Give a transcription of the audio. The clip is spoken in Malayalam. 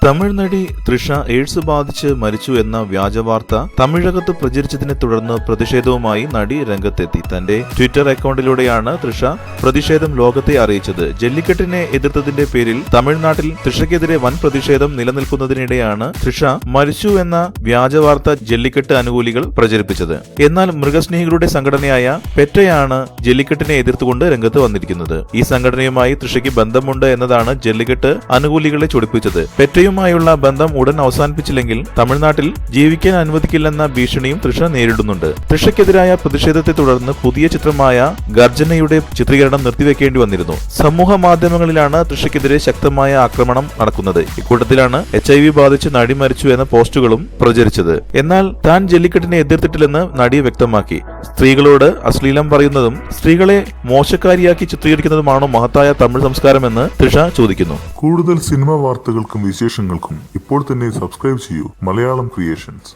തമിഴ് നടി തൃഷ എയ്ഡ്സ് ബാധിച്ച് മരിച്ചു എന്ന വ്യാജവാർത്ത തമിഴകത്ത് പ്രചരിച്ചതിനെ തുടർന്ന് പ്രതിഷേധവുമായി നടി രംഗത്തെത്തി. തന്റെ ട്വിറ്റർ അക്കൗണ്ടിലൂടെയാണ് തൃഷ പ്രതിഷേധം ലോകത്തെ അറിയിച്ചത്. ജല്ലിക്കെട്ടിനെ എതിർത്തതിന്റെ പേരിൽ തമിഴ്നാട്ടിൽ തൃഷയ്ക്കെതിരെ വൻ പ്രതിഷേധം നിലനിൽക്കുന്നതിനിടെയാണ് തൃഷ മരിച്ചു എന്ന വ്യാജവാർത്ത ജല്ലിക്കെട്ട് അനുകൂലികൾ പ്രചരിപ്പിച്ചത്. എന്നാൽ മൃഗസ്നേഹികളുടെ സംഘടനയായ പെറ്റയാണ് ജല്ലിക്കെട്ടിനെ എതിർത്തുകൊണ്ട് രംഗത്ത് വന്നിരിക്കുന്നത്. ഈ സംഘടനയുമായി തൃഷയ്ക്ക് ബന്ധമുണ്ട് എന്നതാണ് ജല്ലിക്കെട്ട് അനുകൂലികളെ ചൊടിപ്പിച്ചത്. പെറ്റയുമായുള്ള ബന്ധം ഉടൻ അവസാനിപ്പിച്ചില്ലെങ്കിൽ തമിഴ്നാട്ടിൽ ജീവിക്കാൻ അനുവദിക്കില്ലെന്ന ഭീഷണിയും തൃഷ നേരിടുന്നുണ്ട്. തൃഷയ്ക്കെതിരായ പ്രതിഷേധത്തെ തുടർന്ന് പുതിയ ചിത്രമായ ഗർജനയുടെ ചിത്രീകരണം നിർത്തിവെക്കേണ്ടി വന്നിരുന്നു. സമൂഹ മാധ്യമങ്ങളിലാണ് തൃഷയ്ക്കെതിരെ ശക്തമായ ആക്രമണം നടക്കുന്നത്. ഇക്കൂട്ടത്തിലാണ് HIV ബാധിച്ച് നടി മരിച്ചു എന്ന പോസ്റ്റുകളും പ്രചരിച്ചത്. എന്നാൽ താൻ ജല്ലിക്കെട്ടിനെ എതിർത്തിട്ടില്ലെന്ന് നടി വ്യക്തമാക്കി. സ്ത്രീകളോട് അശ്ലീലം പറയുന്നതും സ്ത്രീകളെ മോശക്കാരിയാക്കി ചിത്രീകരിക്കുന്നതുമാണോ മഹത്തായ തമിഴ് സംസ്കാരമെന്ന് തൃഷ ചോദിക്കുന്നു. കൂടുതൽ സിനിമാ വാർത്തകൾക്കും വിശേഷങ്ങൾക്കും ഇപ്പോൾ തന്നെ സബ്സ്ക്രൈബ് ചെയ്യൂ മലയാളം ക്രിയേഷൻസ്.